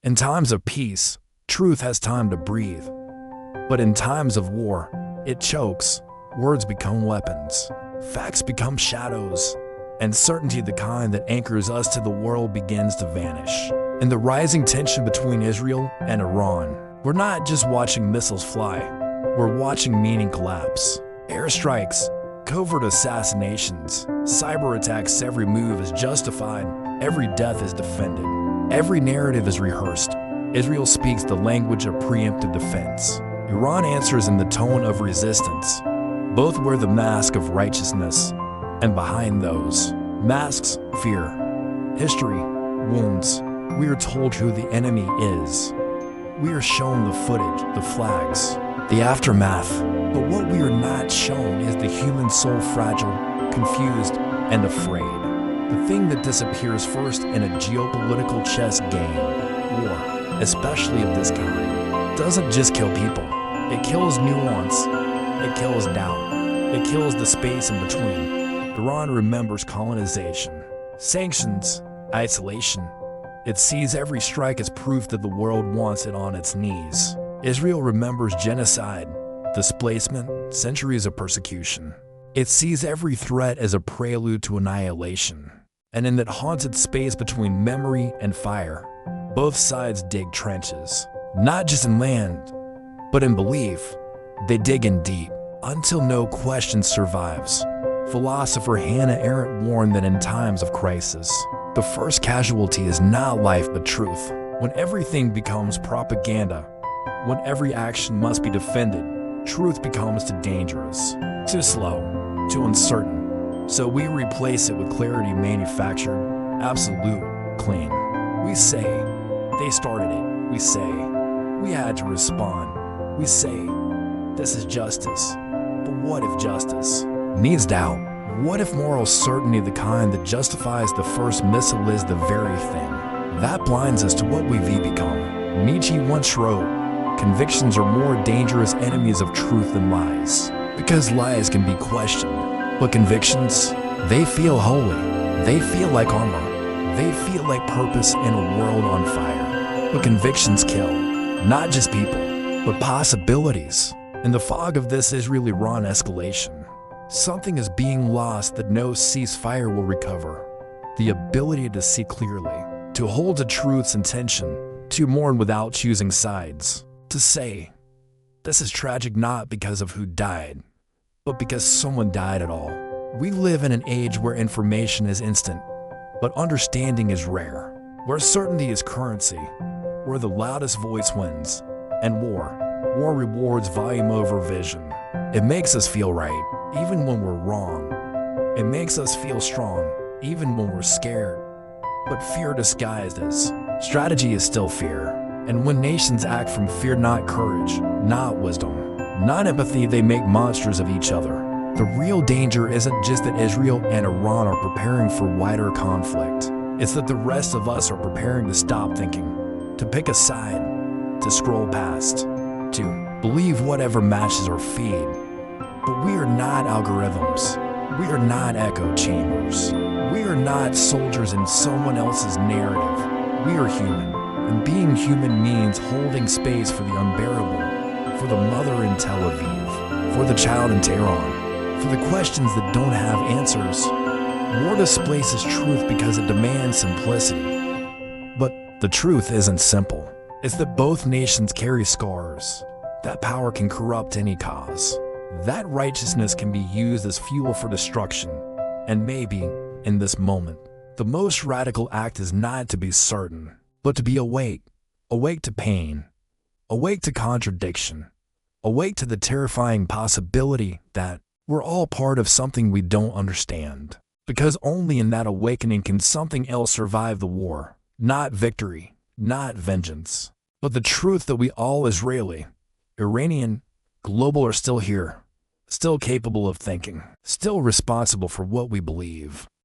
In times of peace, truth has time to breathe. But in times of war, it chokes. Words become weapons. Facts become shadows. And certainty, the kind that anchors us to the world, begins to vanish. In the rising tension between Israel and Iran, we're not just watching missiles fly. We're watching meaning collapse. Airstrikes, covert assassinations, cyber attacks. Every move is justified. Every death is defended. Every narrative is rehearsed. Israel speaks the language of preemptive defense. Iran answers in the tone of resistance. Both wear the mask of righteousness, and behind those masks, fear, history, wounds. We are told who the enemy is. We are shown the footage, the flags, the aftermath. But what we are not shown is the human soul, fragile, confused, and afraid. The thing that disappears first in a geopolitical chess game, war, especially of this kind, doesn't just kill people. It kills nuance. It kills doubt. It kills the space in between. Iran remembers colonization, sanctions, isolation. It sees every strike as proof that the world wants it on its knees. Israel remembers genocide, displacement, centuries of persecution. It sees every threat as a prelude to annihilation. And in that haunted space between memory and fire, both sides dig trenches. Not just in land, but in belief. They dig in deep, until no question survives. Philosopher Hannah Arendt warned that in times of crisis, the first casualty is not life but truth. When everything becomes propaganda, when every action must be defended, truth becomes too dangerous, too slow, too uncertain. So we replace it with clarity manufactured, absolute, clean. We say, they started it. We say, we had to respond. We say, this is justice. But what if justice needs doubt? What if moral certainty, the kind that justifies the first missile, is the very thing that blinds us to what we've become? Nietzsche once wrote, convictions are more dangerous enemies of truth than lies, because lies can be questioned. But convictions, they feel holy. They feel like armor. They feel like purpose in a world on fire. But convictions kill, not just people, but possibilities. In the fog of this Israel-Iran escalation, something is being lost that no ceasefire will recover. The ability to see clearly, to hold to truth's intention, to mourn without choosing sides, to say, this is tragic not because of who died, but because someone died at all. We live in an age where information is instant, but understanding is rare, where certainty is currency, where the loudest voice wins, and war rewards volume over vision. It makes us feel right, even when we're wrong. It makes us feel strong, even when we're scared. But fear disguised as strategy is still fear. And when nations act from fear, not courage, not wisdom, not empathy, they make monsters of each other. The real danger isn't just that Israel and Iran are preparing for wider conflict. It's that the rest of us are preparing to stop thinking, to pick a side, to scroll past, to believe whatever matches our feed. But we are not algorithms. We are not echo chambers. We are not soldiers in someone else's narrative. We are human. And being human means holding space for the unbearable, for the mother in Tel Aviv, for the child in Tehran, for the questions that don't have answers. War displaces truth because it demands simplicity. But the truth isn't simple. It's that both nations carry scars. That power can corrupt any cause. That righteousness can be used as fuel for destruction. And maybe, in this moment, the most radical act is not to be certain, but to be awake. Awake to pain. Awake to contradiction. Awake to the terrifying possibility that we're all part of something we don't understand. Because only in that awakening can something else survive the war. Not victory, not vengeance, but the truth that we all, Israeli, Iranian, global, are still here, still capable of thinking, still responsible for what we believe.